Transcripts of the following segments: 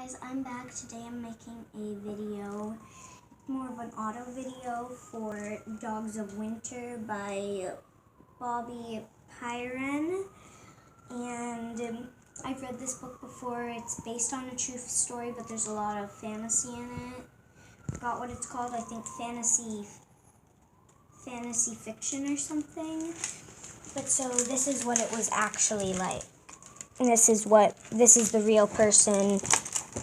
guys, I'm back. Today I'm making a video, more of an auto video for Dogs of Winter by Bobby Pyron. And I've read this book before. It's based on a true story, but there's a lot of fantasy in it. Forgot what it's called. I think fantasy fiction or something. But so this is what it was actually like. And this is the real person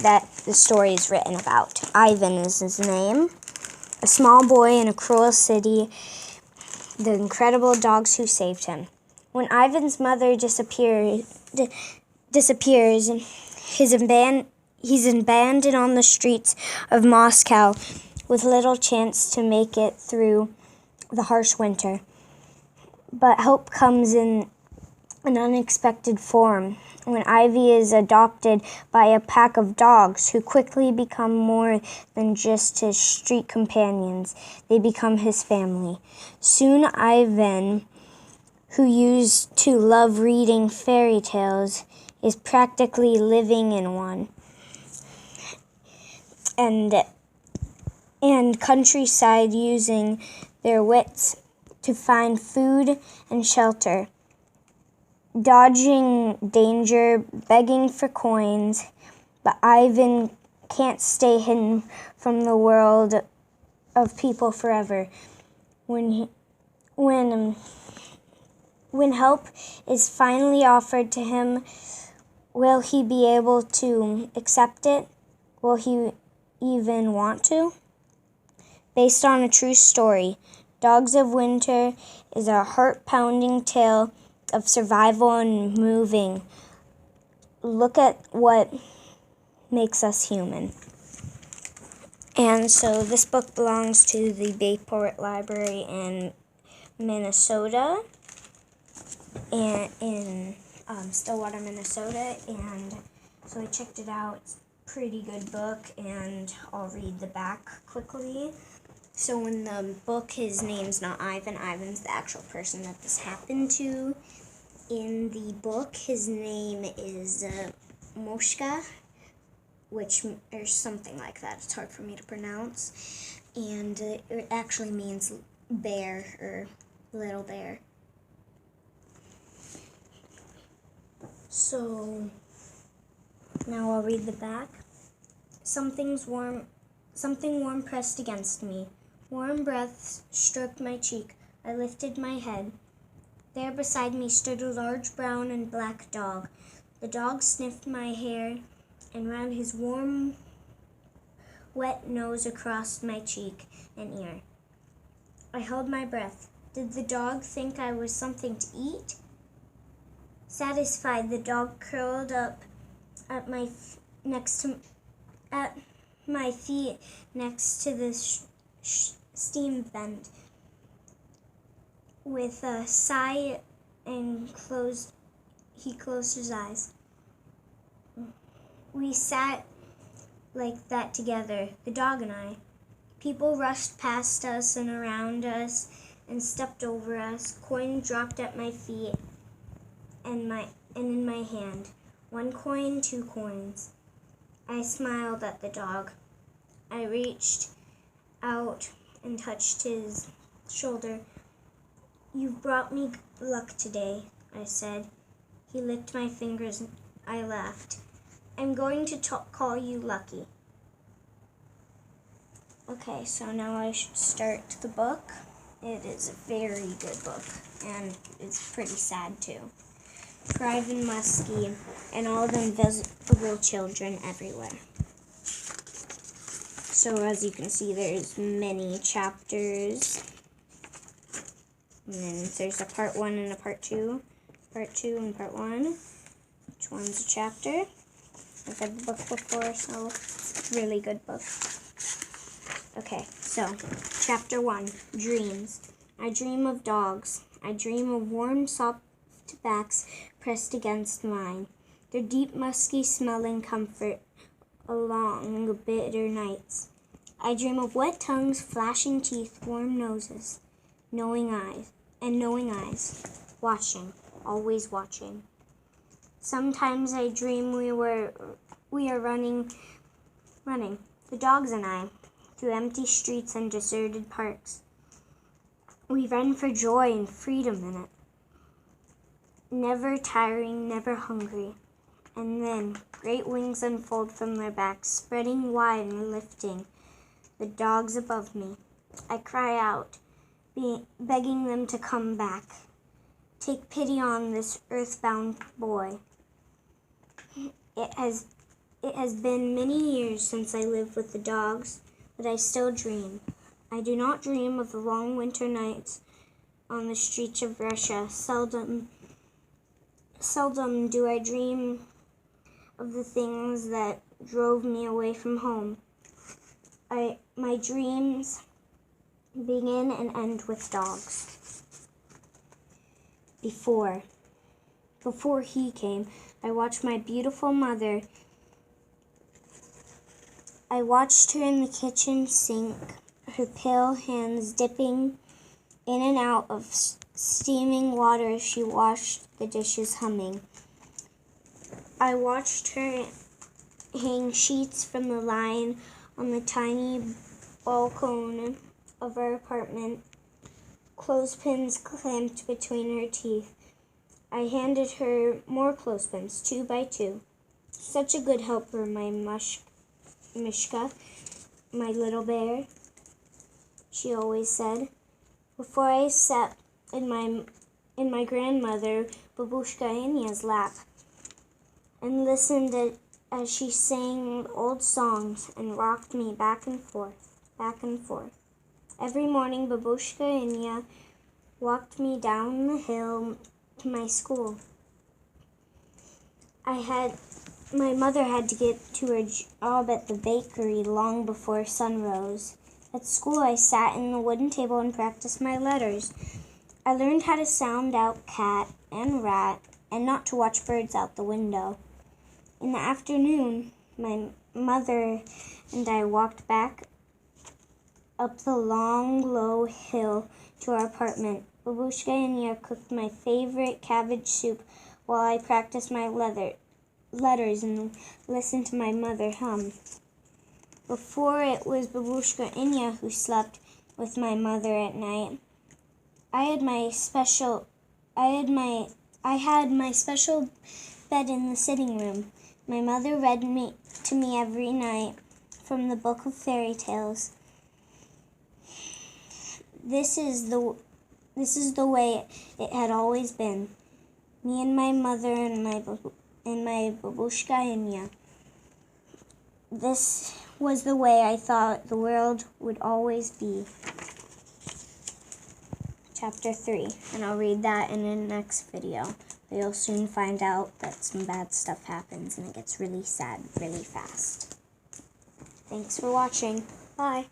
that the story is written about. Ivan is his name. A small boy in a cruel city. The incredible dogs who saved him. When Ivan's mother disappears, he's abandoned on the streets of Moscow with little chance to make it through the harsh winter. But hope comes in an unexpected form when Ivy is adopted by a pack of dogs who quickly become more than just his street companions. They become his family. Soon Ivan, who used to love reading fairy tales, is practically living in one. And countryside using their wits to find food and shelter. Dodging danger, begging for coins, but Ivan can't stay hidden from the world of people forever. When help is finally offered to him, will he be able to accept it? Will he even want to? Based on a true story, Dogs of Winter is a heart-pounding tale of survival and moving. Look at what makes us human. And so this book belongs to the Bayport Library in Minnesota, and in Stillwater, Minnesota. And so I checked it out. It's a pretty good book, and I'll read the back quickly. So in the book, his name's not Ivan. Ivan's the actual person that this happened to. In the book, his name is Moshka, or something like that. It's hard for me to pronounce. And it actually means bear, or little bear. So now I'll read the back. Something warm pressed against me. Warm breaths stroked my cheek. I lifted my head. There beside me stood a large brown and black dog. The dog sniffed my hair and ran his warm, wet nose across my cheek and ear. I held my breath. Did the dog think I was something to eat? Satisfied, the dog curled up at my feet next to the steam vent. With a sigh he closed his eyes. We sat like that together, the dog and I. People rushed past us and around us and stepped over us. Coin dropped at my feet and in my hand. 1 coin, 2 coins. I smiled at the dog. I reached out and touched his shoulder. You've brought me luck today, I said. He licked my fingers and I laughed. I'm going to call you Lucky. Okay, so now I should start the book. It is a very good book, and it's pretty sad too. For Ivan Muskie and all the invisible children everywhere. So as you can see, there's many chapters. And then there's a part 1 and a part 2. Part 2 and part 1. Each one's a chapter. I've read the book before, so it's a really good book. Okay, so chapter 1, Dreams. I dream of dogs. I dream of warm, soft backs pressed against mine. Their deep, musky smelling comfort along bitter nights. I dream of wet tongues, flashing teeth, warm noses, knowing eyes, watching, always watching. Sometimes I dream we were We are running, the dogs and I, through empty streets and deserted parks. We run for joy and freedom in it. Never tiring, never hungry. And then great wings unfold from their backs, spreading wide and lifting the dogs above me. I cry out, begging them to come back. Take pity on this earthbound boy. It has been many years since I lived with the dogs, but I still dream. I do not dream of the long winter nights on the streets of Russia. Seldom do I dream of the things that drove me away from home. My dreams begin and end with dogs. Before he came, I watched my beautiful mother. I watched her in the kitchen sink, her pale hands dipping in and out of steaming water as she washed the dishes, humming. I watched her hang sheets from the line on the tiny balcony of our apartment, clothespins clamped between her teeth. I handed her more clothespins, 2 by 2. Such a good helper, my Mishka, my little bear, she always said. Before I sat in my grandmother Babushka Inya's lap and listened as she sang old songs and rocked me back and forth, back and forth. Every morning Babushka Inya walked me down the hill to my school. My mother had to get to her job at the bakery long before sun rose. At school, I sat in the wooden table and practiced my letters. I learned how to sound out cat and rat and not to watch birds out the window. In the afternoon, my mother and I walked back up the long, low hill to our apartment. Babushka Inya cooked my favorite cabbage soup while I practiced my letters and listened to my mother hum. Before it was Babushka Inya who slept with my mother at night. I had my special bed in the sitting room. My mother read to me every night from the book of fairy tales. This is the way it had always been. Me and my mother and my Babushka Inya. This was the way I thought the world would always be. Chapter 3, and I'll read that in the next video. But you'll soon find out that some bad stuff happens and it gets really sad really fast. Thanks for watching. Bye.